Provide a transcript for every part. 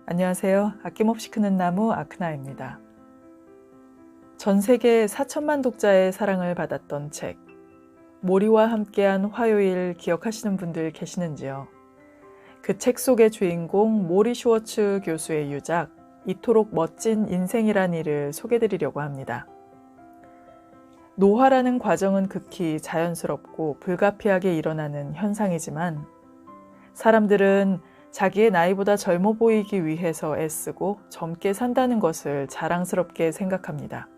안녕하세요. 아낌없이 크는 나무 아크나입니다. 전 세계 4천만 독자의 사랑을 받았던 책 모리와 함께한 화요일 기억하시는 분들 계시는지요? 그 책 속의 주인공 모리 슈워츠 교수의 유작 이토록 멋진 인생이란 일을 소개드리려고 합니다. 노화라는 과정은 극히 자연스럽고 불가피하게 일어나는 현상이지만 사람들은 자기의 나이보다 젊어 보이기 위해서 애쓰고 젊게 산다는 것을 자랑스럽게 생각합니다.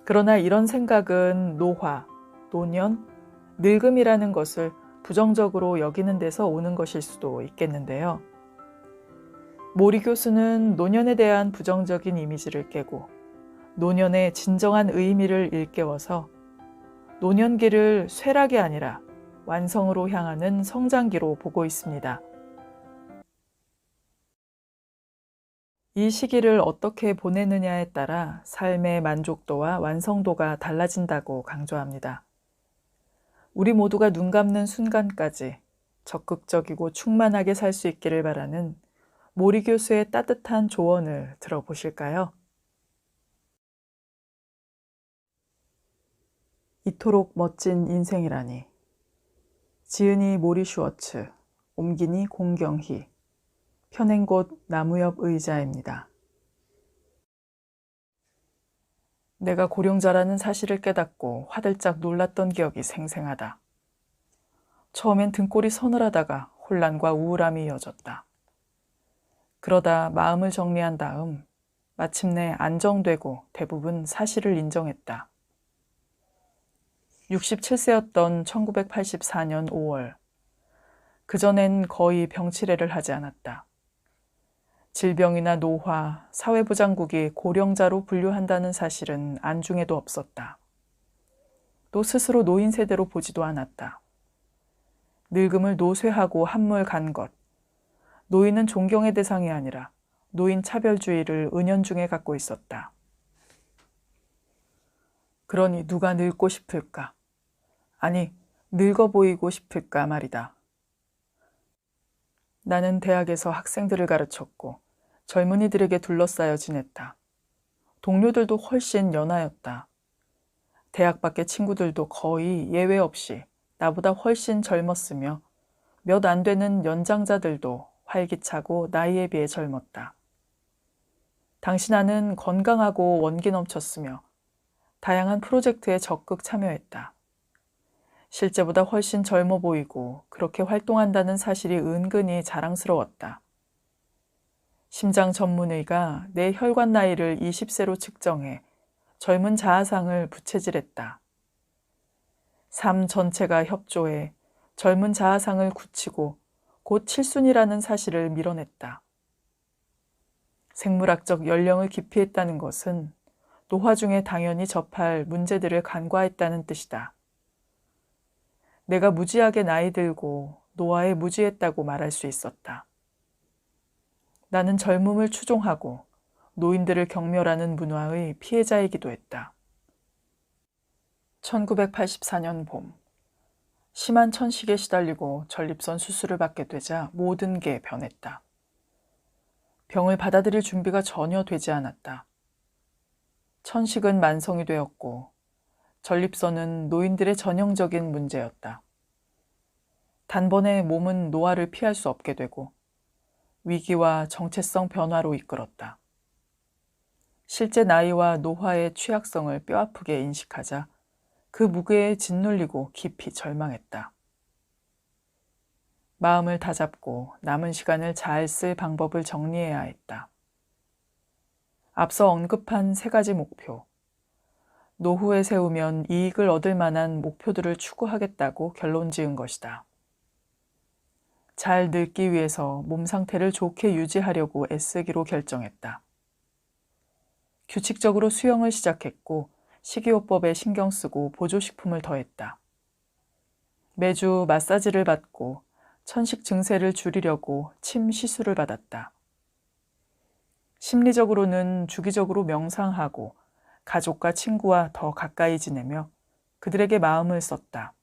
그러나 이런 생각은 노화, 노년, 늙음이라는 것을 부정적으로 여기는 데서 오는 것일 수도 있겠는데요. 모리 교수는 노년에 대한 부정적인 이미지를 깨고 노년의 진정한 의미를 일깨워서 노년기를 쇠락이 아니라 완성으로 향하는 성장기로 보고 있습니다. 이 시기를 어떻게 보내느냐에 따라 삶의 만족도와 완성도가 달라진다고 강조합니다. 우리 모두가 눈 감는 순간까지 적극적이고 충만하게 살 수 있기를 바라는 모리 교수의 따뜻한 조언을 들어보실까요? 이토록 멋진 인생이라니. 지은이 모리 슈워츠, 옮기니 공경희, 펴낸 곳 나무 옆 의자입니다. 내가 고령자라는 사실을 깨닫고 화들짝 놀랐던 기억이 생생하다. 처음엔 등골이 서늘하다가 혼란과 우울함이 이어졌다. 그러다 마음을 정리한 다음 마침내 안정되고 대부분 사실을 인정했다. 67세였던 1984년 5월, 그전엔 거의 병치레를 하지 않았다. 질병이나 노화, 사회부장국이 고령자로 분류한다는 사실은 안중에도 없었다. 또 스스로 노인 세대로 보지도 않았다. 늙음을 노쇠하고 한물 간 것, 노인은 존경의 대상이 아니라 노인 차별주의를 은연중에 갖고 있었다. 그러니 누가 늙고 싶을까? 아니, 늙어 보이고 싶을까 말이다. 나는 대학에서 학생들을 가르쳤고 젊은이들에게 둘러싸여 지냈다. 동료들도 훨씬 연하였다. 대학 밖의 친구들도 거의 예외 없이 나보다 훨씬 젊었으며 몇 안 되는 연장자들도 활기차고 나이에 비해 젊었다. 당시 나는 건강하고 원기 넘쳤으며 다양한 프로젝트에 적극 참여했다. 실제보다 훨씬 젊어 보이고 그렇게 활동한다는 사실이 은근히 자랑스러웠다. 심장 전문의가 내 혈관 나이를 20세로 측정해 젊은 자아상을 부채질했다. 삶 전체가 협조해 젊은 자아상을 굳히고 곧 칠순이라는 사실을 밀어냈다. 생물학적 연령을 기피했다는 것은 노화 중에 당연히 접할 문제들을 간과했다는 뜻이다. 내가 무지하게 나이 들고 노화에 무지했다고 말할 수 있었다. 나는 젊음을 추종하고 노인들을 경멸하는 문화의 피해자이기도 했다. 1984년 봄, 심한 천식에 시달리고 전립선 수술을 받게 되자 모든 게 변했다. 병을 받아들일 준비가 전혀 되지 않았다. 천식은 만성이 되었고 전립선은 노인들의 전형적인 문제였다. 단번에 몸은 노화를 피할 수 없게 되고 위기와 정체성 변화로 이끌었다. 실제 나이와 노화의 취약성을 뼈아프게 인식하자 그 무게에 짓눌리고 깊이 절망했다. 마음을 다잡고 남은 시간을 잘 쓸 방법을 정리해야 했다. 앞서 언급한 3가지 목표. 노후에 세우면 이익을 얻을 만한 목표들을 추구하겠다고 결론 지은 것이다. 잘 늙기 위해서 몸 상태를 좋게 유지하려고 애쓰기로 결정했다. 규칙적으로 수영을 시작했고 식이요법에 신경 쓰고 보조식품을 더했다. 매주 마사지를 받고 천식 증세를 줄이려고 침 시술을 받았다. 심리적으로는 주기적으로 명상하고 가족과 친구와 더 가까이 지내며 그들에게 마음을 썼다.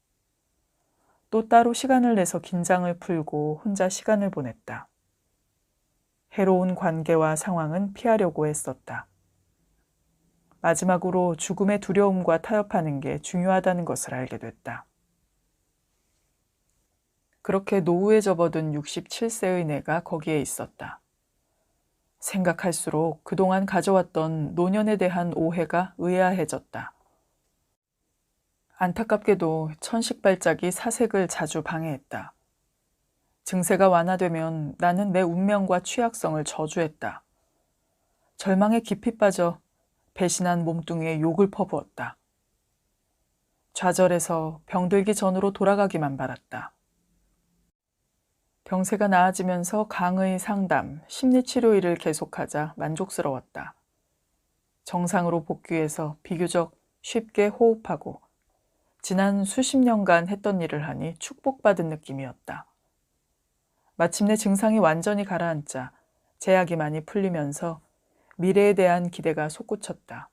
또 따로 시간을 내서 긴장을 풀고 혼자 시간을 보냈다. 해로운 관계와 상황은 피하려고 애썼다. 마지막으로 죽음의 두려움과 타협하는 게 중요하다는 것을 알게 됐다. 그렇게 노후에 접어든 67세의 내가 거기에 있었다. 생각할수록 그동안 가져왔던 노년에 대한 오해가 의아해졌다. 안타깝게도 천식발작이 사색을 자주 방해했다. 증세가 완화되면 나는 내 운명과 취약성을 저주했다. 절망에 깊이 빠져 배신한 몸뚱이에 욕을 퍼부었다. 좌절해서 병들기 전으로 돌아가기만 바랐다. 병세가 나아지면서 강의 상담, 심리치료 일을 계속하자 만족스러웠다. 정상으로 복귀해서 비교적 쉽게 호흡하고 지난 수십 년간 했던 일을 하니 축복받은 느낌이었다. 마침내 증상이 완전히 가라앉자 제약이 많이 풀리면서 미래에 대한 기대가 솟구쳤다.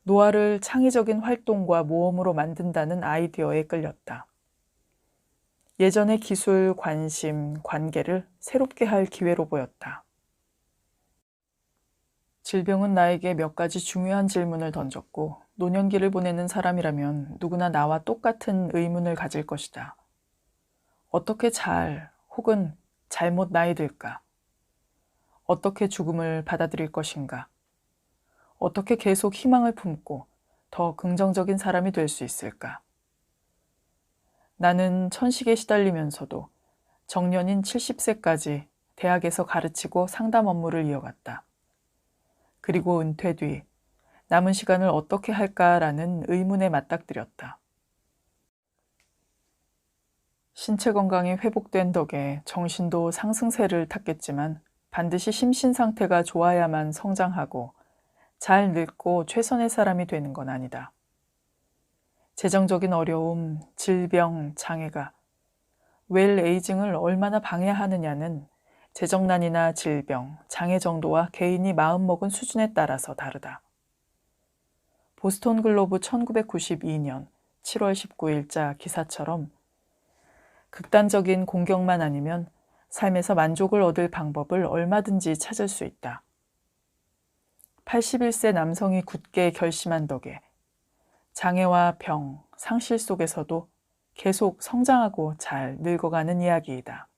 노화를 창의적인 활동과 모험으로 만든다는 아이디어에 끌렸다. 예전의 기술, 관심, 관계를 새롭게 할 기회로 보였다. 질병은 나에게 몇 가지 중요한 질문을 던졌고 노년기를 보내는 사람이라면 누구나 나와 똑같은 의문을 가질 것이다. 어떻게 잘 혹은 잘못 나이 들까? 어떻게 죽음을 받아들일 것인가? 어떻게 계속 희망을 품고 더 긍정적인 사람이 될 수 있을까? 나는 천식에 시달리면서도 정년인 70세까지 대학에서 가르치고 상담 업무를 이어갔다. 그리고 은퇴 뒤 남은 시간을 어떻게 할까라는 의문에 맞닥뜨렸다. 신체 건강이 회복된 덕에 정신도 상승세를 탔겠지만 반드시 심신 상태가 좋아야만 성장하고 잘 늙고 최선의 사람이 되는 건 아니다. 재정적인 어려움, 질병, 장애가 웰 에이징을 얼마나 방해하느냐는 재정난이나 질병, 장애 정도와 개인이 마음먹은 수준에 따라서 다르다. 보스턴 글로브 1992년 7월 19일자 기사처럼 극단적인 공격만 아니면 삶에서 만족을 얻을 방법을 얼마든지 찾을 수 있다. 81세 남성이 굳게 결심한 덕에 장애와 병, 상실 속에서도 계속 성장하고 잘 늙어가는 이야기이다.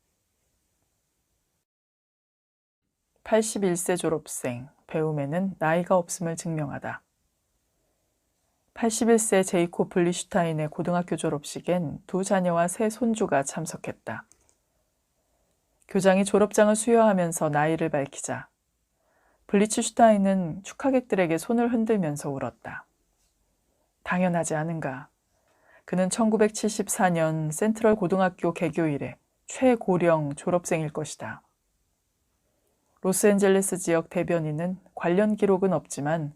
81세 졸업생, 배움에는 나이가 없음을 증명하다. 81세 제이콥 블리슈타인의 고등학교 졸업식엔 두 자녀와 세 손주가 참석했다. 교장이 졸업장을 수여하면서 나이를 밝히자 블리츠슈타인은 축하객들에게 손을 흔들면서 울었다. 당연하지 않은가. 그는 1974년 센트럴 고등학교 개교 이래 최고령 졸업생일 것이다. 로스앤젤레스 지역 대변인은 관련 기록은 없지만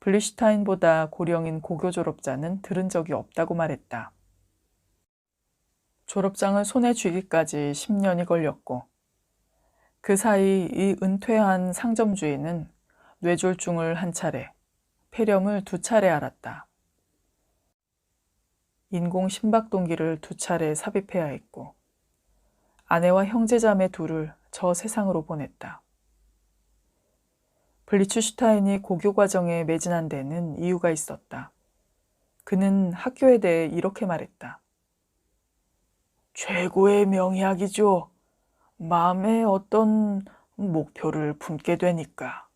블리슈타인보다 고령인 고교 졸업자는 들은 적이 없다고 말했다. 졸업장을 손에 쥐기까지 10년이 걸렸고 그 사이 이 은퇴한 상점주인은 뇌졸중을 한 차례, 폐렴을 2차례 앓았다. 인공 심박동기를 2차례 삽입해야 했고 아내와 형제자매 둘을 저 세상으로 보냈다. 블리츠슈타인이 고교 과정에 매진한 데는 이유가 있었다. 그는 학교에 대해 이렇게 말했다. 최고의 명약이죠. 마음에 어떤 목표를 품게 되니까.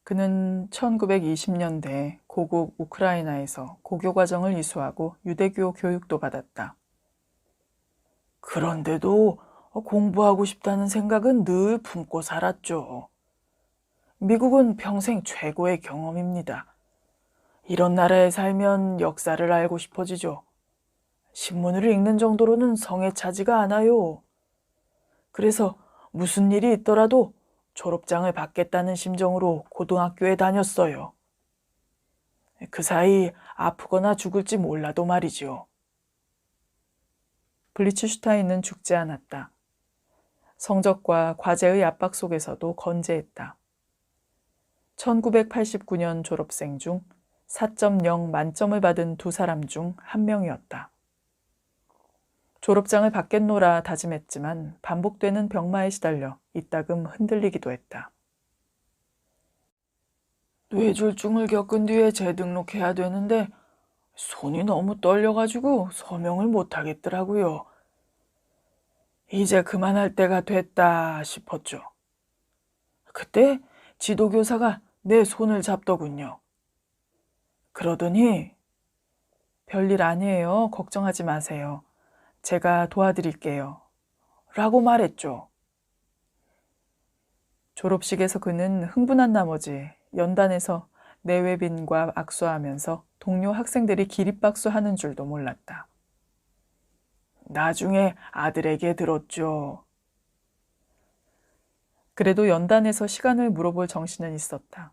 그는 1920년대 고국 우크라이나에서 고교 과정을 이수하고 유대교 교육도 받았다. 그런데도 공부하고 싶다는 생각은 늘 품고 살았죠. 미국은 평생 최고의 경험입니다. 이런 나라에 살면 역사를 알고 싶어지죠. 신문을 읽는 정도로는 성에 차지가 않아요. 그래서 무슨 일이 있더라도 졸업장을 받겠다는 심정으로 고등학교에 다녔어요. 그 사이 아프거나 죽을지 몰라도 말이죠. 블리츠슈타인은 죽지 않았다. 성적과 과제의 압박 속에서도 건재했다. 1989년 졸업생 중 4.0 만점을 받은 두 사람 중 한 명이었다. 졸업장을 받겠노라 다짐했지만 반복되는 병마에 시달려 이따금 흔들리기도 했다. 뇌졸중을 겪은 뒤에 재등록해야 되는데 손이 너무 떨려가지고 서명을 못하겠더라고요. 이제 그만할 때가 됐다 싶었죠. 그때 지도교사가 내 손을 잡더군요. 그러더니 별일 아니에요. 걱정하지 마세요. 제가 도와드릴게요. 라고 말했죠. 졸업식에서 그는 흥분한 나머지 연단에서 내외빈과 악수하면서 동료 학생들이 기립박수 하는 줄도 몰랐다. 나중에 아들에게 들었죠. 그래도 연단에서 시간을 물어볼 정신은 있었다.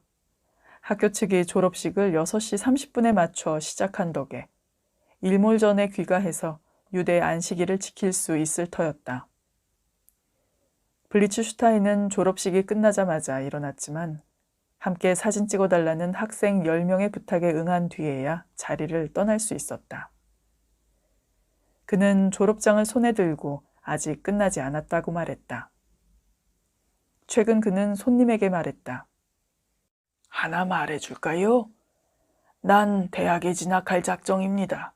학교 측이 졸업식을 6시 30분에 맞춰 시작한 덕에 일몰 전에 귀가해서 유대 안식일을 지킬 수 있을 터였다. 블리츠슈타인은 졸업식이 끝나자마자 일어났지만 함께 사진 찍어달라는 학생 10명의 부탁에 응한 뒤에야 자리를 떠날 수 있었다. 그는 졸업장을 손에 들고 아직 끝나지 않았다고 말했다. 최근 그는 손님에게 말했다. 하나 말해줄까요? 난 대학에 진학할 작정입니다.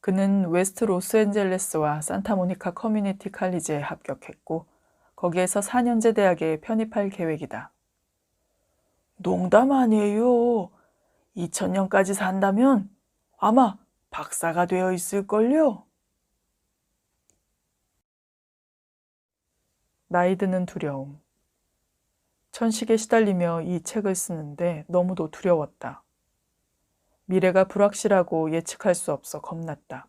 그는 웨스트 로스앤젤레스와 산타모니카 커뮤니티 칼리지에 합격했고 거기에서 4년제 대학에 편입할 계획이다. 농담 아니에요. 2000년까지 산다면 아마 박사가 되어 있을걸요? 나이 드는 두려움. 천식에 시달리며 이 책을 쓰는데 너무도 두려웠다. 미래가 불확실하고 예측할 수 없어 겁났다.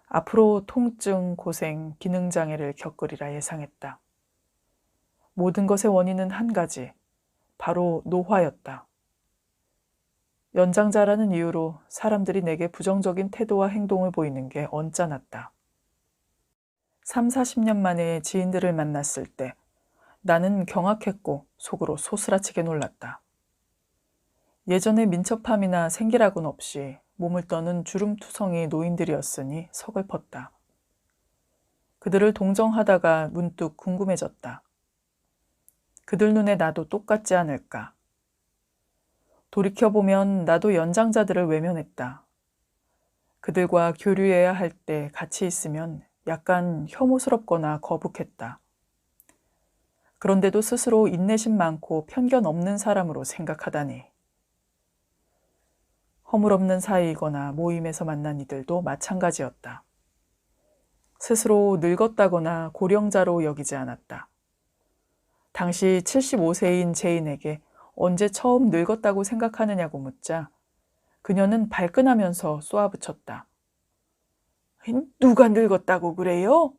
앞으로 통증, 고생, 기능장애를 겪으리라 예상했다. 모든 것의 원인은 한 가지, 바로 노화였다. 연장자라는 이유로 사람들이 내게 부정적인 태도와 행동을 보이는 게 언짢았다. 3, 40년 만에 지인들을 만났을 때 나는 경악했고 속으로 소스라치게 놀랐다. 예전에 민첩함이나 생기락은 없이 몸을 떠는 주름투성이 노인들이었으니 서글펐다. 그들을 동정하다가 문득 궁금해졌다. 그들 눈에 나도 똑같지 않을까? 돌이켜보면 나도 연장자들을 외면했다. 그들과 교류해야 할 때 같이 있으면 약간 혐오스럽거나 거북했다. 그런데도 스스로 인내심 많고 편견 없는 사람으로 생각하다니. 허물없는 사이이거나 모임에서 만난 이들도 마찬가지였다. 스스로 늙었다거나 고령자로 여기지 않았다. 당시 75세인 제인에게 언제 처음 늙었다고 생각하느냐고 묻자 그녀는 발끈하면서 쏘아붙였다. 누가 늙었다고 그래요?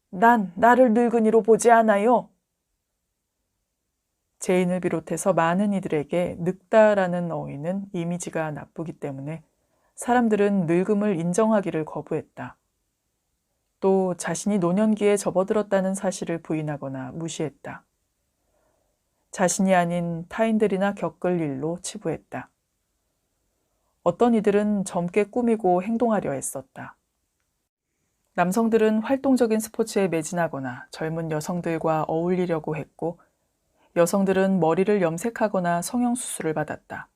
난 나를 늙은이로 보지 않아요. 제인을 비롯해서 많은 이들에게 늙다라는 어휘는 이미지가 나쁘기 때문에 사람들은 늙음을 인정하기를 거부했다. 또 자신이 노년기에 접어들었다는 사실을 부인하거나 무시했다. 자신이 아닌 타인들이나 겪을 일로 치부했다. 어떤 이들은 젊게 꾸미고 행동하려 했었다. 남성들은 활동적인 스포츠에 매진하거나 젊은 여성들과 어울리려고 했고 여성들은 머리를 염색하거나 성형수술을 받았다.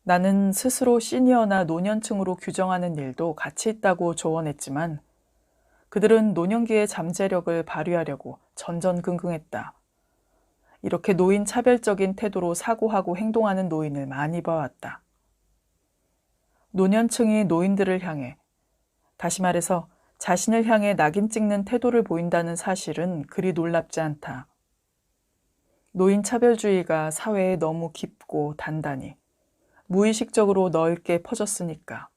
나는 스스로 시니어나 노년층으로 규정하는 일도 가치 있다고 조언했지만 그들은 노년기의 잠재력을 발휘하려고 전전긍긍했다. 이렇게 노인 차별적인 태도로 사고하고 행동하는 노인을 많이 봐왔다. 노년층이 노인들을 향해, 다시 말해서 자신을 향해 낙인 찍는 태도를 보인다는 사실은 그리 놀랍지 않다. 노인 차별주의가 사회에 너무 깊고 단단히, 무의식적으로 넓게 퍼졌으니까.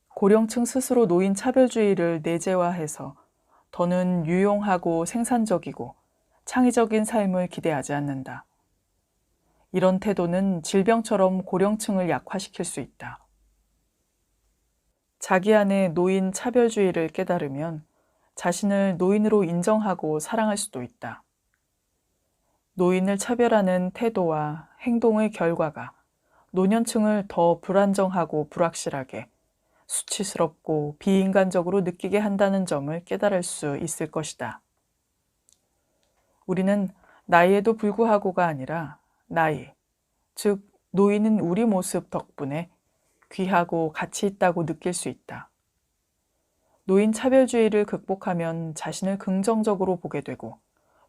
고령층 스스로 노인 차별주의를 내재화해서 더는 유용하고 생산적이고 창의적인 삶을 기대하지 않는다. 이런 태도는 질병처럼 고령층을 약화시킬 수 있다. 자기 안에 노인 차별주의를 깨달으면 자신을 노인으로 인정하고 사랑할 수도 있다. 노인을 차별하는 태도와 행동의 결과가 노년층을 더 불안정하고 불확실하게, 수치스럽고 비인간적으로 느끼게 한다는 점을 깨달을 수 있을 것이다. 우리는 나이에도 불구하고가 아니라 나이, 즉 노인은 우리 모습 덕분에 귀하고 가치 있다고 느낄 수 있다. 노인 차별주의를 극복하면 자신을 긍정적으로 보게 되고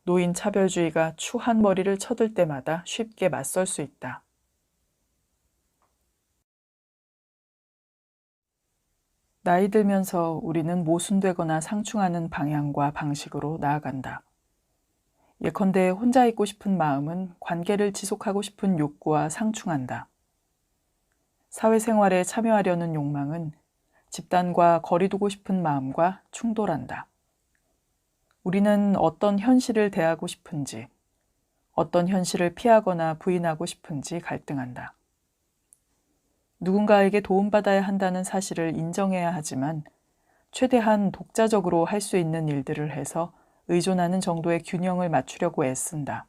노인 차별주의가 추한 머리를 쳐들 때마다 쉽게 맞설 수 있다. 나이 들면서 우리는 모순되거나 상충하는 방향과 방식으로 나아간다. 예컨대 혼자 있고 싶은 마음은 관계를 지속하고 싶은 욕구와 상충한다. 사회생활에 참여하려는 욕망은 집단과 거리 두고 싶은 마음과 충돌한다. 우리는 어떤 현실을 대하고 싶은지, 어떤 현실을 피하거나 부인하고 싶은지 갈등한다. 누군가에게 도움받아야 한다는 사실을 인정해야 하지만 최대한 독자적으로 할 수 있는 일들을 해서 의존하는 정도의 균형을 맞추려고 애쓴다.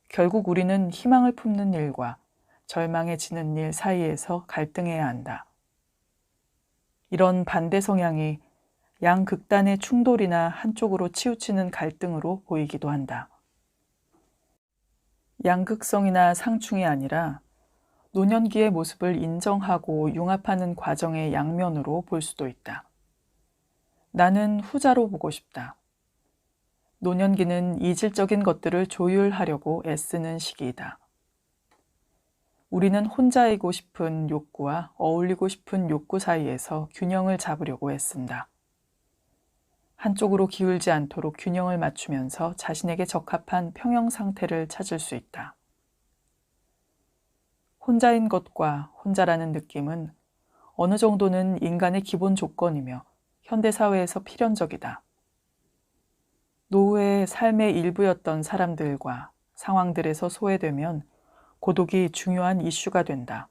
결국 우리는 희망을 품는 일과 절망해지는 일 사이에서 갈등해야 한다. 이런 반대 성향이 양극단의 충돌이나 한쪽으로 치우치는 갈등으로 보이기도 한다. 양극성이나 상충이 아니라 노년기의 모습을 인정하고 융합하는 과정의 양면으로 볼 수도 있다. 나는 후자로 보고 싶다. 노년기는 이질적인 것들을 조율하려고 애쓰는 시기이다. 우리는 혼자이고 싶은 욕구와 어울리고 싶은 욕구 사이에서 균형을 잡으려고 애쓴다. 한쪽으로 기울지 않도록 균형을 맞추면서 자신에게 적합한 평형 상태를 찾을 수 있다. 혼자인 것과 혼자라는 느낌은 어느 정도는 인간의 기본 조건이며 현대사회에서 필연적이다. 노후의 삶의 일부였던 사람들과 상황들에서 소외되면 고독이 중요한 이슈가 된다.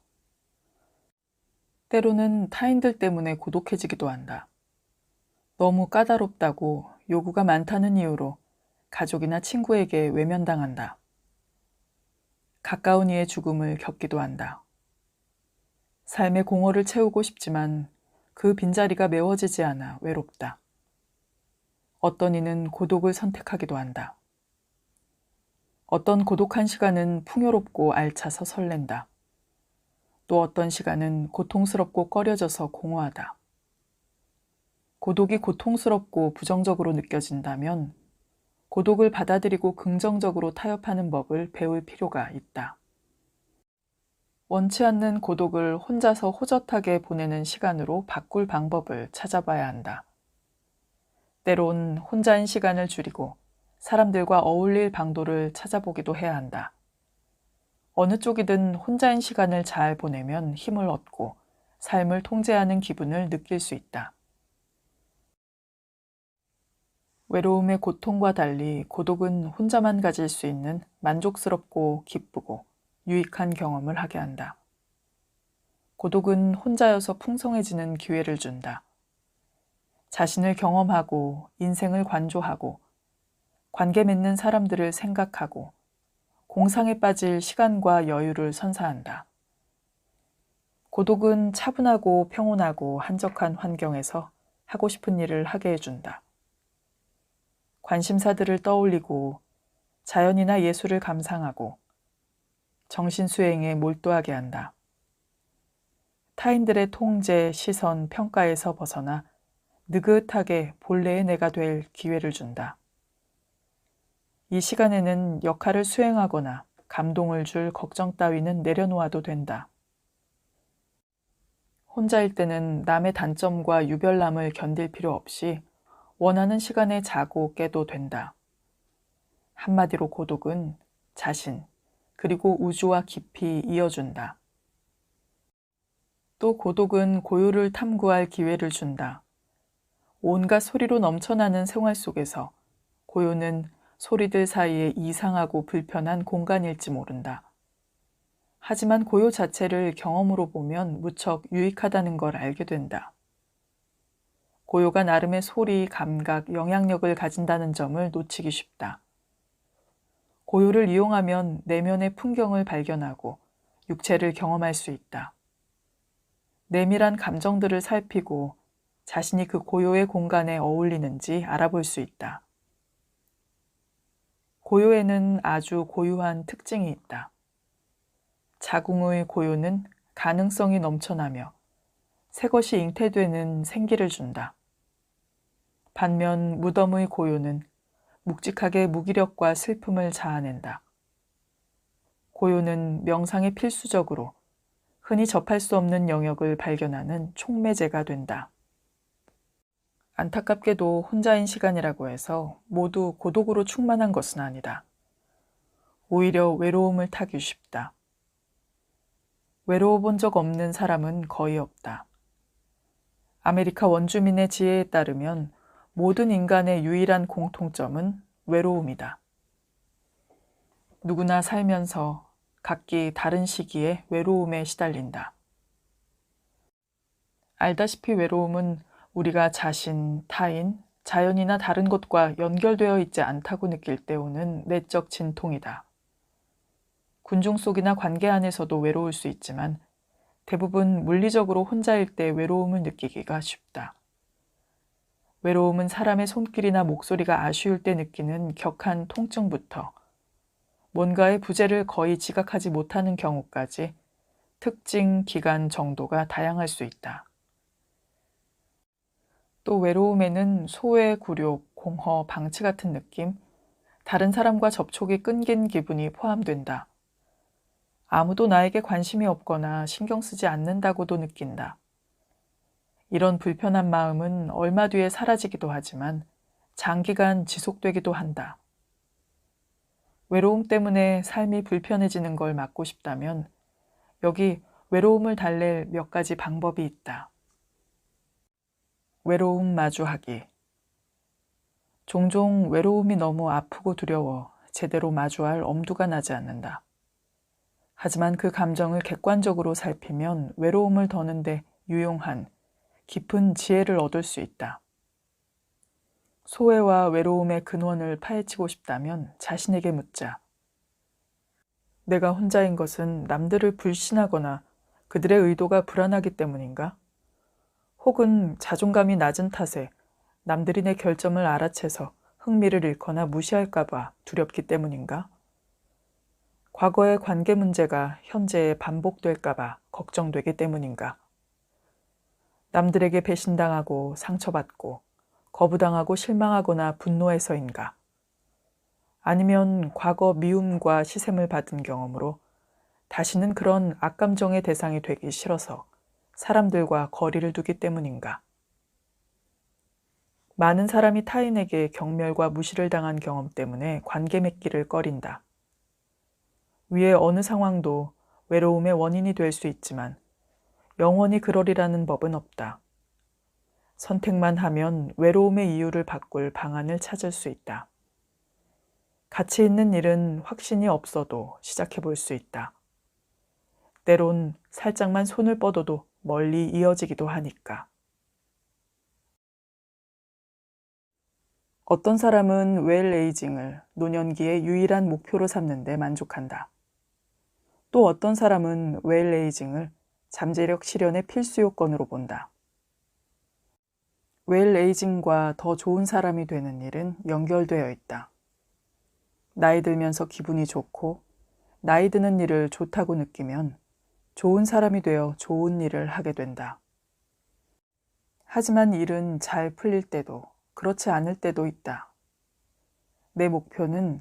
때로는 타인들 때문에 고독해지기도 한다. 너무 까다롭다고 요구가 많다는 이유로 가족이나 친구에게 외면당한다. 가까운 이의 죽음을 겪기도 한다. 삶의 공허를 채우고 싶지만 그 빈자리가 메워지지 않아 외롭다. 어떤 이는 고독을 선택하기도 한다. 어떤 고독한 시간은 풍요롭고 알차서 설렌다. 또 어떤 시간은 고통스럽고 꺼려져서 공허하다. 고독이 고통스럽고 부정적으로 느껴진다면 고독을 받아들이고 긍정적으로 타협하는 법을 배울 필요가 있다. 원치 않는 고독을 혼자서 호젓하게 보내는 시간으로 바꿀 방법을 찾아봐야 한다. 때론 혼자인 시간을 줄이고 사람들과 어울릴 방도를 찾아보기도 해야 한다. 어느 쪽이든 혼자인 시간을 잘 보내면 힘을 얻고 삶을 통제하는 기분을 느낄 수 있다. 외로움의 고통과 달리 고독은 혼자만 가질 수 있는 만족스럽고 기쁘고 유익한 경험을 하게 한다. 고독은 혼자여서 풍성해지는 기회를 준다. 자신을 경험하고 인생을 관조하고 관계 맺는 사람들을 생각하고 공상에 빠질 시간과 여유를 선사한다. 고독은 차분하고 평온하고 한적한 환경에서 하고 싶은 일을 하게 해준다. 관심사들을 떠올리고 자연이나 예술을 감상하고 정신수행에 몰두하게 한다. 타인들의 통제, 시선, 평가에서 벗어나 느긋하게 본래의 내가 될 기회를 준다. 이 시간에는 역할을 수행하거나 감동을 줄 걱정 따위는 내려놓아도 된다. 혼자일 때는 남의 단점과 유별남을 견딜 필요 없이 원하는 시간에 자고 깨도 된다. 한마디로 고독은 자신, 그리고 우주와 깊이 이어준다. 또 고독은 고요를 탐구할 기회를 준다. 온갖 소리로 넘쳐나는 생활 속에서 고요는 소리들 사이에 이상하고 불편한 공간일지 모른다. 하지만 고요 자체를 경험으로 보면 무척 유익하다는 걸 알게 된다. 고요가 나름의 소리, 감각, 영향력을 가진다는 점을 놓치기 쉽다. 고요를 이용하면 내면의 풍경을 발견하고 육체를 경험할 수 있다. 내밀한 감정들을 살피고 자신이 그 고요의 공간에 어울리는지 알아볼 수 있다. 고요에는 아주 고유한 특징이 있다. 자궁의 고요는 가능성이 넘쳐나며 새것이 잉태되는 생기를 준다. 반면 무덤의 고요는 묵직하게 무기력과 슬픔을 자아낸다. 고요는 명상에 필수적으로 흔히 접할 수 없는 영역을 발견하는 촉매제가 된다. 안타깝게도 혼자인 시간이라고 해서 모두 고독으로 충만한 것은 아니다. 오히려 외로움을 타기 쉽다. 외로워 본 적 없는 사람은 거의 없다. 아메리카 원주민의 지혜에 따르면 모든 인간의 유일한 공통점은 외로움이다. 누구나 살면서 각기 다른 시기에 외로움에 시달린다. 알다시피 외로움은 우리가 자신, 타인, 자연이나 다른 것과 연결되어 있지 않다고 느낄 때 오는 내적 진통이다. 군중 속이나 관계 안에서도 외로울 수 있지만 대부분 물리적으로 혼자일 때 외로움을 느끼기가 쉽다. 외로움은 사람의 손길이나 목소리가 아쉬울 때 느끼는 격한 통증부터 뭔가의 부재를 거의 지각하지 못하는 경우까지 특징, 기간, 정도가 다양할 수 있다. 또 외로움에는 소외, 굴욕, 공허, 방치 같은 느낌, 다른 사람과 접촉이 끊긴 기분이 포함된다. 아무도 나에게 관심이 없거나 신경 쓰지 않는다고도 느낀다. 이런 불편한 마음은 얼마 뒤에 사라지기도 하지만 장기간 지속되기도 한다. 외로움 때문에 삶이 불편해지는 걸 막고 싶다면 여기 외로움을 달랠 몇 가지 방법이 있다. 외로움 마주하기. 종종 외로움이 너무 아프고 두려워 제대로 마주할 엄두가 나지 않는다. 하지만 그 감정을 객관적으로 살피면 외로움을 더는데 유용한 깊은 지혜를 얻을 수 있다. 소외와 외로움의 근원을 파헤치고 싶다면 자신에게 묻자. 내가 혼자인 것은 남들을 불신하거나 그들의 의도가 불안하기 때문인가? 혹은 자존감이 낮은 탓에 남들이 내 결점을 알아채서 흥미를 잃거나 무시할까봐 두렵기 때문인가? 과거의 관계 문제가 현재에 반복될까봐 걱정되기 때문인가? 남들에게 배신당하고 상처받고 거부당하고 실망하거나 분노해서인가? 아니면 과거 미움과 시샘을 받은 경험으로 다시는 그런 악감정의 대상이 되기 싫어서 사람들과 거리를 두기 때문인가? 많은 사람이 타인에게 경멸과 무시를 당한 경험 때문에 관계 맺기를 꺼린다. 위의 어느 상황도 외로움의 원인이 될 수 있지만 영원히 그러리라는 법은 없다. 선택만 하면 외로움의 이유를 바꿀 방안을 찾을 수 있다. 가치 있는 일은 확신이 없어도 시작해 볼 수 있다. 때론 살짝만 손을 뻗어도 멀리 이어지기도 하니까. 어떤 사람은 웰에이징을 노년기의 유일한 목표로 삼는데 만족한다. 또 어떤 사람은 웰에이징을 잠재력 실현의 필수 요건으로 본다. 웰에이징과 더 좋은 사람이 되는 일은 연결되어 있다. 나이 들면서 기분이 좋고 나이 드는 일을 좋다고 느끼면 좋은 사람이 되어 좋은 일을 하게 된다. 하지만 일은 잘 풀릴 때도 그렇지 않을 때도 있다. 내 목표는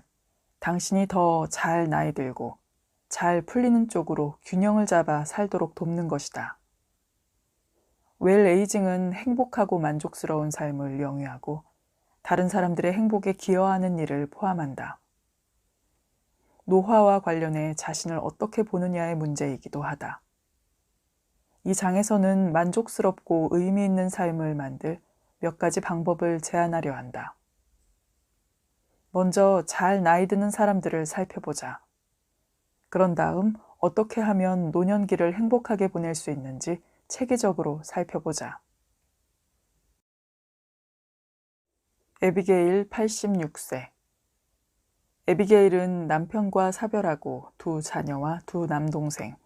당신이 더 잘 나이 들고 잘 풀리는 쪽으로 균형을 잡아 살도록 돕는 것이다. 웰에이징은 행복하고 만족스러운 삶을 영위하고 다른 사람들의 행복에 기여하는 일을 포함한다. 노화와 관련해 자신을 어떻게 보느냐의 문제이기도 하다. 이 장에서는 만족스럽고 의미 있는 삶을 만들 몇 가지 방법을 제안하려 한다. 먼저 잘 나이 드는 사람들을 살펴보자. 그런 다음 어떻게 하면 노년기를 행복하게 보낼 수 있는지 체계적으로 살펴보자. 에비게일 86세. 에비게일은 남편과 사별하고 두 자녀와 두 남동생,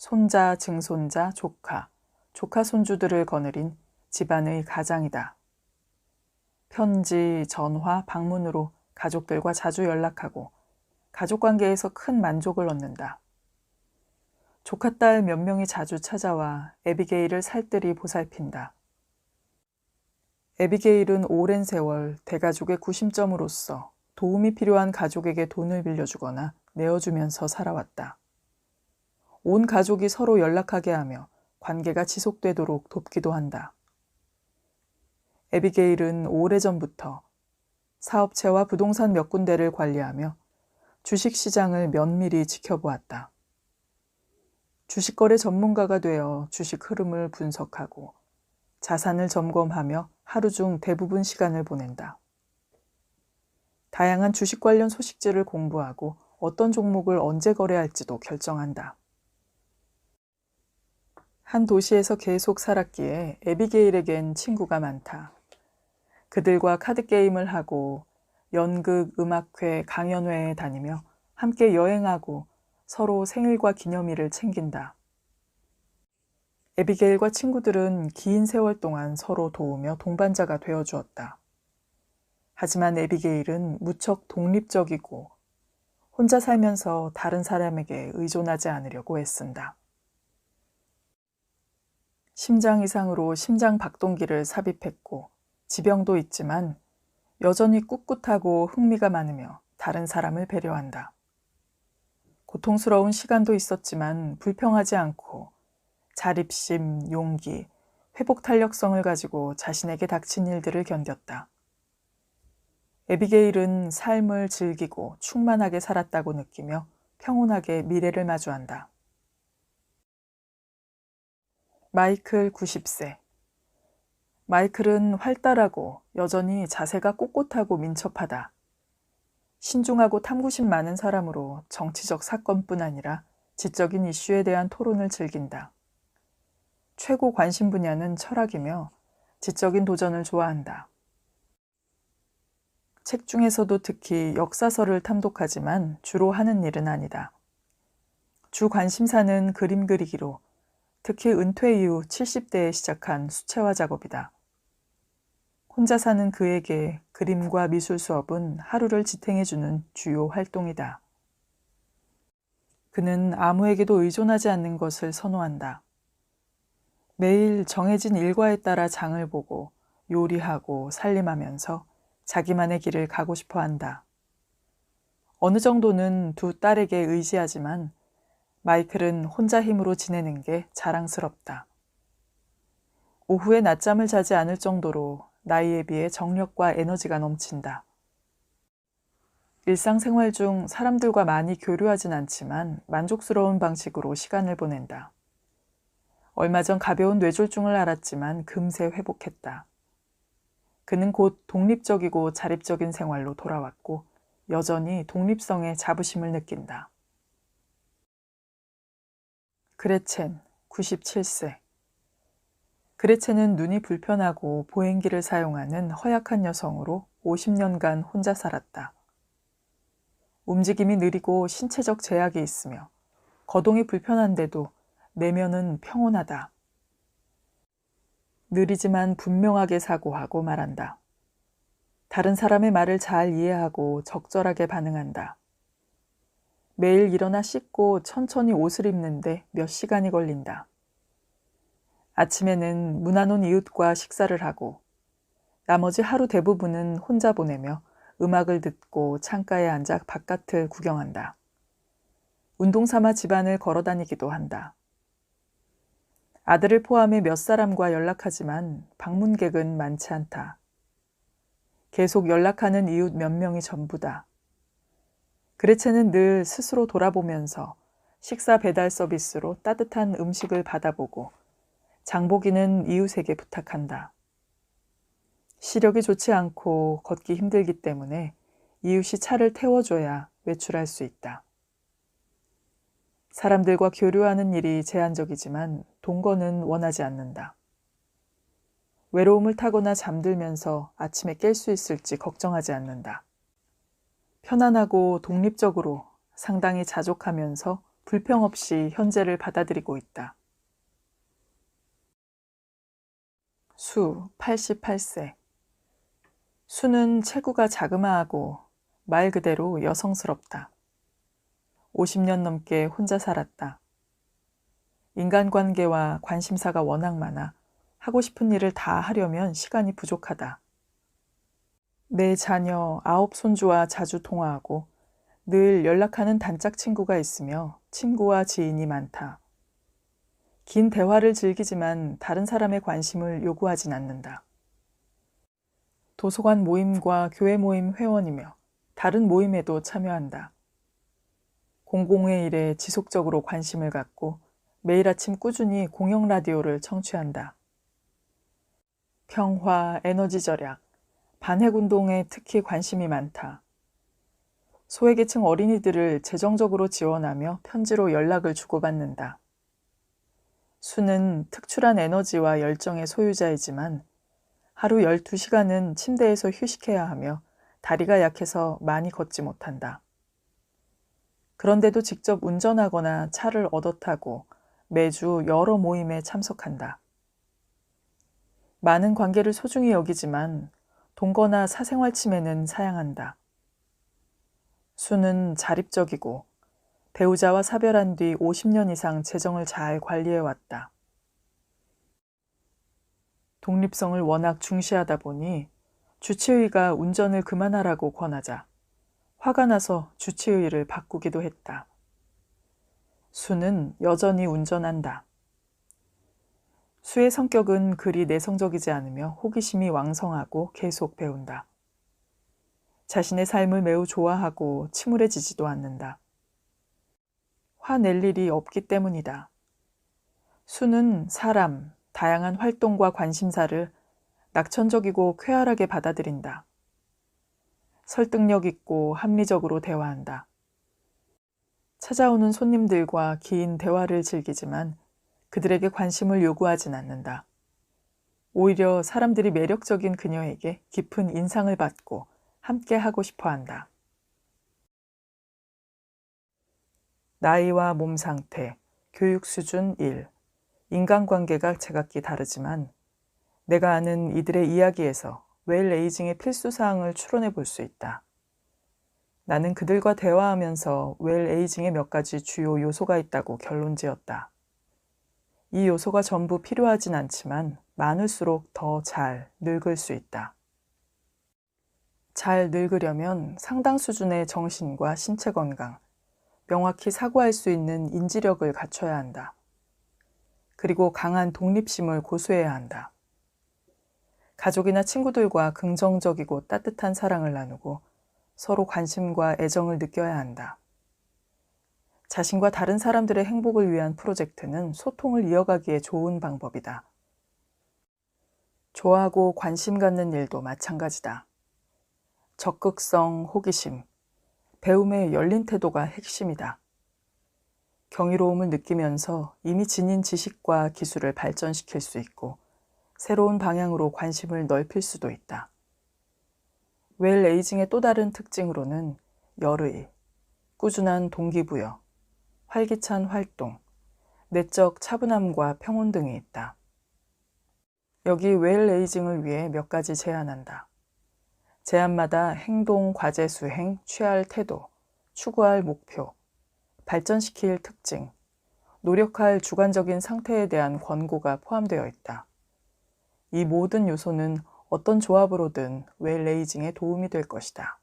손자, 증손자, 조카, 조카 손주들을 거느린 집안의 가장이다. 편지, 전화, 방문으로 가족들과 자주 연락하고 가족관계에서 큰 만족을 얻는다. 조카딸 몇 명이 자주 찾아와 에비게일을 살뜰히 보살핀다. 에비게일은 오랜 세월 대가족의 구심점으로서 도움이 필요한 가족에게 돈을 빌려주거나 내어주면서 살아왔다. 온 가족이 서로 연락하게 하며 관계가 지속되도록 돕기도 한다. 에비게일은 오래전부터 사업체와 부동산 몇 군데를 관리하며 주식시장을 면밀히 지켜보았다. 주식거래 전문가가 되어 주식 흐름을 분석하고 자산을 점검하며 하루 중 대부분 시간을 보낸다. 다양한 주식 관련 소식지를 공부하고 어떤 종목을 언제 거래할지도 결정한다. 한 도시에서 계속 살았기에 에비게일에겐 친구가 많다. 그들과 카드게임을 하고 연극, 음악회, 강연회에 다니며 함께 여행하고 서로 생일과 기념일을 챙긴다. 에비게일과 친구들은 긴 세월 동안 서로 도우며 동반자가 되어주었다. 하지만 에비게일은 무척 독립적이고 혼자 살면서 다른 사람에게 의존하지 않으려고 애쓴다. 심장 이상으로 심장 박동기를 삽입했고 지병도 있지만 여전히 꿋꿋하고 흥미가 많으며 다른 사람을 배려한다. 고통스러운 시간도 있었지만 불평하지 않고 자립심, 용기, 회복 탄력성을 가지고 자신에게 닥친 일들을 견뎠다. 에비게일은 삶을 즐기고 충만하게 살았다고 느끼며 평온하게 미래를 마주한다. 마이클 90세. 마이클은 활달하고 여전히 자세가 꼿꼿하고 민첩하다. 신중하고 탐구심 많은 사람으로 정치적 사건뿐 아니라 지적인 이슈에 대한 토론을 즐긴다. 최고 관심 분야는 철학이며 지적인 도전을 좋아한다. 책 중에서도 특히 역사서를 탐독하지만 주로 하는 일은 아니다. 주 관심사는 그림 그리기로 특히 은퇴 이후 70대에 시작한 수채화 작업이다. 혼자 사는 그에게 그림과 미술 수업은 하루를 지탱해주는 주요 활동이다. 그는 아무에게도 의존하지 않는 것을 선호한다. 매일 정해진 일과에 따라 장을 보고 요리하고 살림하면서 자기만의 길을 가고 싶어 한다. 어느 정도는 두 딸에게 의지하지만 마이클은 혼자 힘으로 지내는 게 자랑스럽다. 오후에 낮잠을 자지 않을 정도로 나이에 비해 정력과 에너지가 넘친다. 일상생활 중 사람들과 많이 교류하진 않지만 만족스러운 방식으로 시간을 보낸다. 얼마 전 가벼운 뇌졸중을 앓았지만 금세 회복했다. 그는 곧 독립적이고 자립적인 생활로 돌아왔고 여전히 독립성에 자부심을 느낀다. 그레첸, 97세. 그레첸은 눈이 불편하고 보행기를 사용하는 허약한 여성으로 50년간 혼자 살았다. 움직임이 느리고 신체적 제약이 있으며 거동이 불편한데도 내면은 평온하다. 느리지만 분명하게 사고하고 말한다. 다른 사람의 말을 잘 이해하고 적절하게 반응한다. 매일 일어나 씻고 천천히 옷을 입는데 몇 시간이 걸린다. 아침에는 문 안 온 이웃과 식사를 하고 나머지 하루 대부분은 혼자 보내며 음악을 듣고 창가에 앉아 바깥을 구경한다. 운동 삼아 집안을 걸어 다니기도 한다. 아들을 포함해 몇 사람과 연락하지만 방문객은 많지 않다. 계속 연락하는 이웃 몇 명이 전부다. 그레첸은 늘 스스로 돌아보면서 식사 배달 서비스로 따뜻한 음식을 받아보고 장보기는 이웃에게 부탁한다. 시력이 좋지 않고 걷기 힘들기 때문에 이웃이 차를 태워줘야 외출할 수 있다. 사람들과 교류하는 일이 제한적이지만 동거는 원하지 않는다. 외로움을 타거나 잠들면서 아침에 깰 수 있을지 걱정하지 않는다. 편안하고 독립적으로 상당히 자족하면서 불평 없이 현재를 받아들이고 있다. 수 88세. 수는 체구가 자그마하고 말 그대로 여성스럽다. 50년 넘게 혼자 살았다. 인간관계와 관심사가 워낙 많아 하고 싶은 일을 다 하려면 시간이 부족하다. 내 자녀 9손주와 자주 통화하고 늘 연락하는 단짝 친구가 있으며 친구와 지인이 많다. 긴 대화를 즐기지만 다른 사람의 관심을 요구하진 않는다. 도서관 모임과 교회 모임 회원이며 다른 모임에도 참여한다. 공공의 일에 지속적으로 관심을 갖고 매일 아침 꾸준히 공영 라디오를 청취한다. 평화, 에너지 절약, 반핵운동에 특히 관심이 많다. 소외계층 어린이들을 재정적으로 지원하며 편지로 연락을 주고받는다. 수는 특출한 에너지와 열정의 소유자이지만 하루 12시간은 침대에서 휴식해야 하며 다리가 약해서 많이 걷지 못한다. 그런데도 직접 운전하거나 차를 얻어 타고 매주 여러 모임에 참석한다. 많은 관계를 소중히 여기지만 동거나 사생활 침해는 사양한다. 수는 자립적이고 배우자와 사별한 뒤 50년 이상 재정을 잘 관리해왔다. 독립성을 워낙 중시하다 보니 주치의가 운전을 그만하라고 권하자 화가 나서 주치의를 바꾸기도 했다. 수는 여전히 운전한다. 수의 성격은 그리 내성적이지 않으며 호기심이 왕성하고 계속 배운다. 자신의 삶을 매우 좋아하고 침울해지지도 않는다. 화낼 일이 없기 때문이다. 수는 사람, 다양한 활동과 관심사를 낙천적이고 쾌활하게 받아들인다. 설득력 있고 합리적으로 대화한다. 찾아오는 손님들과 긴 대화를 즐기지만 그들에게 관심을 요구하진 않는다. 오히려 사람들이 매력적인 그녀에게 깊은 인상을 받고 함께 하고 싶어 한다. 나이와 몸 상태, 교육 수준 1, 인간관계가 제각기 다르지만 내가 아는 이들의 이야기에서 웰 에이징의 필수사항을 추론해 볼 수 있다. 나는 그들과 대화하면서 웰 에이징의 몇 가지 주요 요소가 있다고 결론지었다. 이 요소가 전부 필요하진 않지만 많을수록 더 잘 늙을 수 있다. 잘 늙으려면 상당 수준의 정신과 신체 건강, 명확히 사고할 수 있는 인지력을 갖춰야 한다. 그리고 강한 독립심을 고수해야 한다. 가족이나 친구들과 긍정적이고 따뜻한 사랑을 나누고 서로 관심과 애정을 느껴야 한다. 자신과 다른 사람들의 행복을 위한 프로젝트는 소통을 이어가기에 좋은 방법이다. 좋아하고 관심 갖는 일도 마찬가지다. 적극성, 호기심, 배움의 열린 태도가 핵심이다. 경이로움을 느끼면서 이미 지닌 지식과 기술을 발전시킬 수 있고 새로운 방향으로 관심을 넓힐 수도 있다. 웰 에이징의 또 다른 특징으로는 열의, 꾸준한 동기부여, 활기찬 활동, 내적 차분함과 평온 등이 있다. 여기 웰 에이징을 위해 몇 가지 제안한다. 제안마다 행동, 과제 수행, 취할 태도, 추구할 목표, 발전시킬 특징, 노력할 주관적인 상태에 대한 권고가 포함되어 있다. 이 모든 요소는 어떤 조합으로든 웰 에이징에 도움이 될 것이다.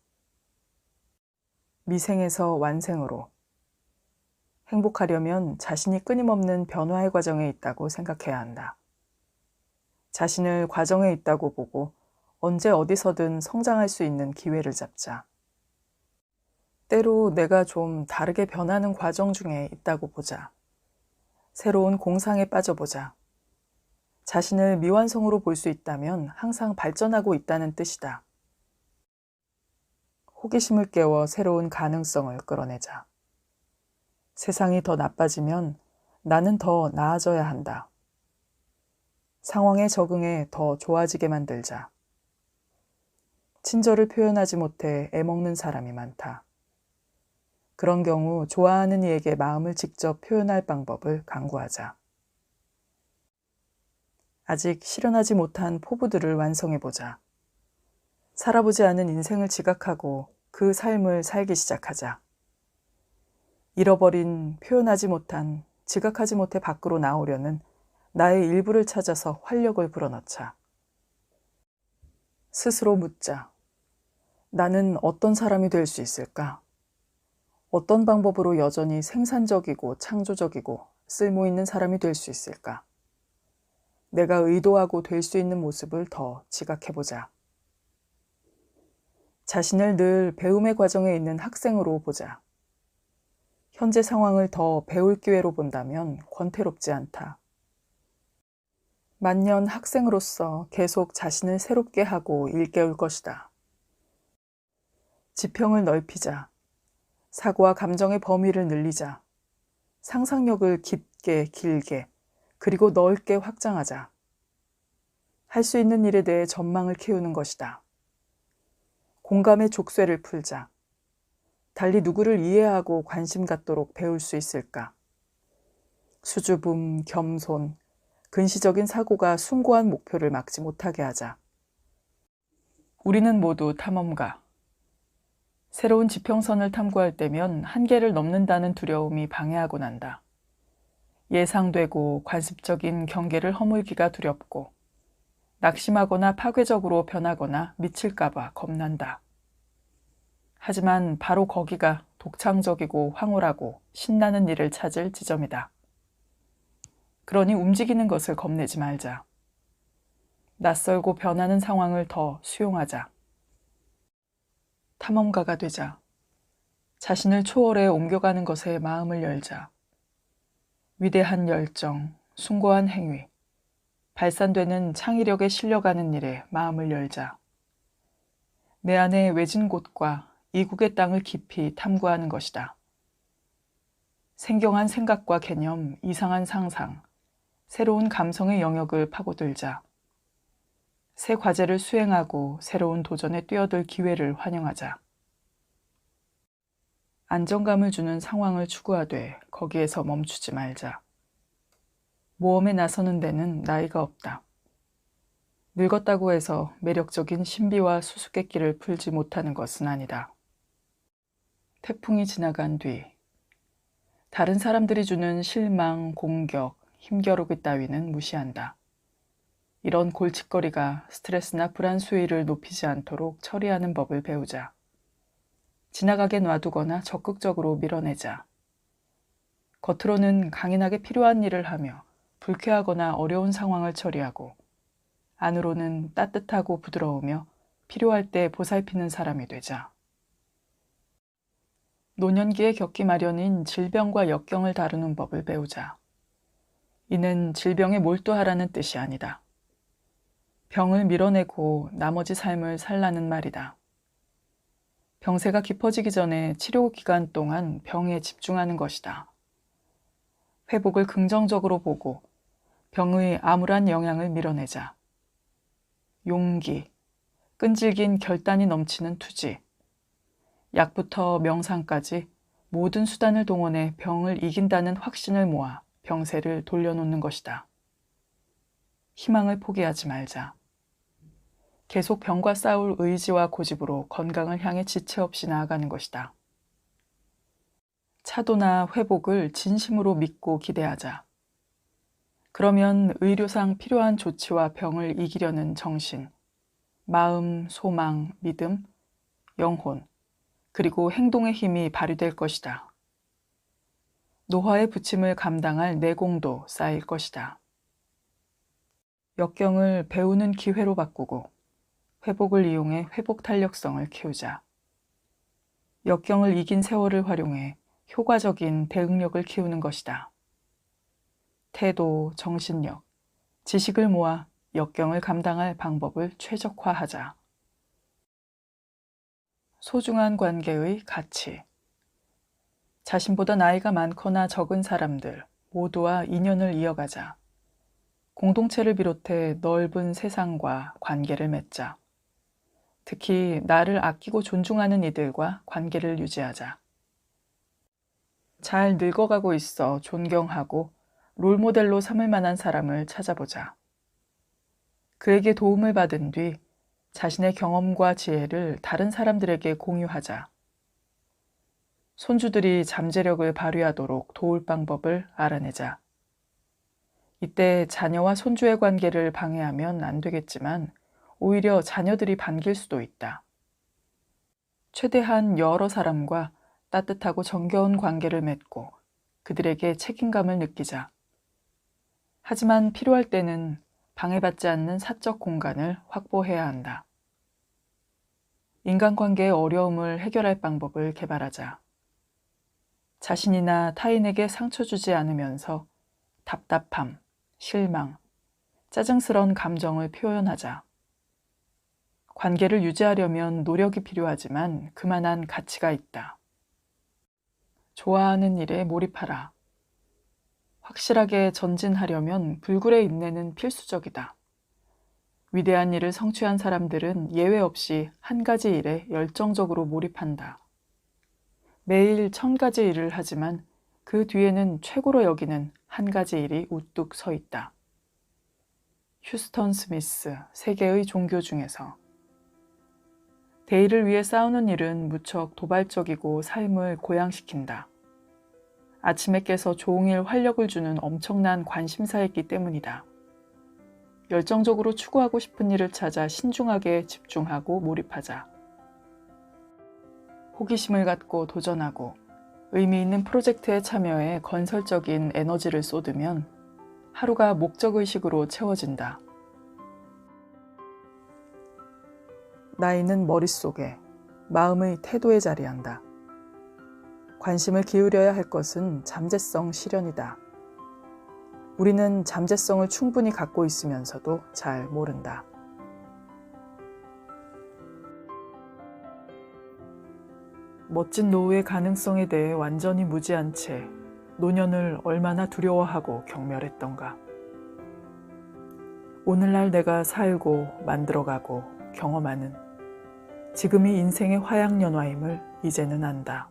미생에서 완생으로. 행복하려면 자신이 끊임없는 변화의 과정에 있다고 생각해야 한다. 자신을 과정에 있다고 보고 언제 어디서든 성장할 수 있는 기회를 잡자. 때로 내가 좀 다르게 변하는 과정 중에 있다고 보자. 새로운 공상에 빠져보자. 자신을 미완성으로 볼 수 있다면 항상 발전하고 있다는 뜻이다. 호기심을 깨워 새로운 가능성을 끌어내자. 세상이 더 나빠지면 나는 더 나아져야 한다. 상황에 적응해 더 좋아지게 만들자. 친절을 표현하지 못해 애먹는 사람이 많다. 그런 경우 좋아하는 이에게 마음을 직접 표현할 방법을 강구하자. 아직 실현하지 못한 포부들을 완성해보자. 살아보지 않은 인생을 지각하고 그 삶을 살기 시작하자. 잃어버린, 표현하지 못한, 지각하지 못해 밖으로 나오려는 나의 일부를 찾아서 활력을 불어넣자. 스스로 묻자. 나는 어떤 사람이 될 수 있을까? 어떤 방법으로 여전히 생산적이고 창조적이고 쓸모있는 사람이 될 수 있을까? 내가 의도하고 될 수 있는 모습을 더 지각해보자. 자신을 늘 배움의 과정에 있는 학생으로 보자. 현재 상황을 더 배울 기회로 본다면 권태롭지 않다. 만년 학생으로서 계속 자신을 새롭게 하고 일깨울 것이다. 지평을 넓히자. 사고와 감정의 범위를 늘리자. 상상력을 깊게, 길게, 그리고 넓게 확장하자. 할 수 있는 일에 대해 전망을 키우는 것이다. 공감의 족쇄를 풀자. 달리 누구를 이해하고 관심 갖도록 배울 수 있을까? 수줍음, 겸손, 근시적인 사고가 숭고한 목표를 막지 못하게 하자. 우리는 모두 탐험가. 새로운 지평선을 탐구할 때면 한계를 넘는다는 두려움이 방해하곤 한다. 예상되고 관습적인 경계를 허물기가 두렵고 낙심하거나 파괴적으로 변하거나 미칠까봐 겁난다. 하지만 바로 거기가 독창적이고 황홀하고 신나는 일을 찾을 지점이다. 그러니 움직이는 것을 겁내지 말자. 낯설고 변하는 상황을 더 수용하자. 탐험가가 되자. 자신을 초월해 옮겨가는 것에 마음을 열자. 위대한 열정, 숭고한 행위, 발산되는 창의력에 실려가는 일에 마음을 열자. 내 안의 외진 곳과 이국의 땅을 깊이 탐구하는 것이다. 생경한 생각과 개념, 이상한 상상, 새로운 감성의 영역을 파고들자. 새 과제를 수행하고 새로운 도전에 뛰어들 기회를 환영하자. 안정감을 주는 상황을 추구하되 거기에서 멈추지 말자. 모험에 나서는 데는 나이가 없다. 늙었다고 해서 매력적인 신비와 수수께끼를 풀지 못하는 것은 아니다. 태풍이 지나간 뒤 다른 사람들이 주는 실망, 공격, 힘겨루기 따위는 무시한다. 이런 골칫거리가 스트레스나 불안 수위를 높이지 않도록 처리하는 법을 배우자. 지나가게 놔두거나 적극적으로 밀어내자. 겉으로는 강인하게 필요한 일을 하며 불쾌하거나 어려운 상황을 처리하고 안으로는 따뜻하고 부드러우며 필요할 때 보살피는 사람이 되자. 노년기에 겪기 마련인 질병과 역경을 다루는 법을 배우자. 이는 질병에 몰두하라는 뜻이 아니다. 병을 밀어내고 나머지 삶을 살라는 말이다. 병세가 깊어지기 전에 치료 기간 동안 병에 집중하는 것이다. 회복을 긍정적으로 보고 병의 암울한 영향을 밀어내자. 용기, 끈질긴 결단이 넘치는 투지, 약부터 명상까지 모든 수단을 동원해 병을 이긴다는 확신을 모아 병세를 돌려놓는 것이다. 희망을 포기하지 말자. 계속 병과 싸울 의지와 고집으로 건강을 향해 지체 없이 나아가는 것이다. 차도나 회복을 진심으로 믿고 기대하자. 그러면 의료상 필요한 조치와 병을 이기려는 정신, 마음, 소망, 믿음, 영혼, 그리고 행동의 힘이 발휘될 것이다. 노화의 부침을 감당할 내공도 쌓일 것이다. 역경을 배우는 기회로 바꾸고 회복을 이용해 회복 탄력성을 키우자. 역경을 이긴 세월을 활용해 효과적인 대응력을 키우는 것이다. 태도, 정신력, 지식을 모아 역경을 감당할 방법을 최적화하자. 소중한 관계의 가치. 자신보다 나이가 많거나 적은 사람들 모두와 인연을 이어가자. 공동체를 비롯해 넓은 세상과 관계를 맺자. 특히 나를 아끼고 존중하는 이들과 관계를 유지하자. 잘 늙어가고 있어 존경하고 롤모델로 삼을 만한 사람을 찾아보자. 그에게 도움을 받은 뒤 자신의 경험과 지혜를 다른 사람들에게 공유하자. 손주들이 잠재력을 발휘하도록 도울 방법을 알아내자. 이때 자녀와 손주의 관계를 방해하면 안 되겠지만 오히려 자녀들이 반길 수도 있다. 최대한 여러 사람과 따뜻하고 정겨운 관계를 맺고 그들에게 책임감을 느끼자. 하지만 필요할 때는 방해받지 않는 사적 공간을 확보해야 한다. 인간관계의 어려움을 해결할 방법을 개발하자. 자신이나 타인에게 상처 주지 않으면서 답답함, 실망, 짜증스러운 감정을 표현하자. 관계를 유지하려면 노력이 필요하지만 그만한 가치가 있다. 좋아하는 일에 몰입하라. 확실하게 전진하려면 불굴의 인내는 필수적이다. 위대한 일을 성취한 사람들은 예외 없이 한 가지 일에 열정적으로 몰입한다. 매일 1000가지 일을 하지만 그 뒤에는 최고로 여기는 한 가지 일이 우뚝 서 있다. 휴스턴 스미스, 세계의 종교 중에서. 대의를 위해 싸우는 일은 무척 도발적이고 삶을 고양시킨다. 아침에 깨서 종일 활력을 주는 엄청난 관심사였기 때문이다. 열정적으로 추구하고 싶은 일을 찾아 신중하게 집중하고 몰입하자. 호기심을 갖고 도전하고 의미 있는 프로젝트에 참여해 건설적인 에너지를 쏟으면 하루가 목적의식으로 채워진다. 나이는 머릿속에, 마음의 태도에 자리한다. 관심을 기울여야 할 것은 잠재성 실현이다. 우리는 잠재성을 충분히 갖고 있으면서도 잘 모른다. 멋진 노후의 가능성에 대해 완전히 무지한 채 노년을 얼마나 두려워하고 경멸했던가. 오늘날 내가 살고 만들어가고 경험하는 지금이 인생의 화양연화임을 이제는 안다.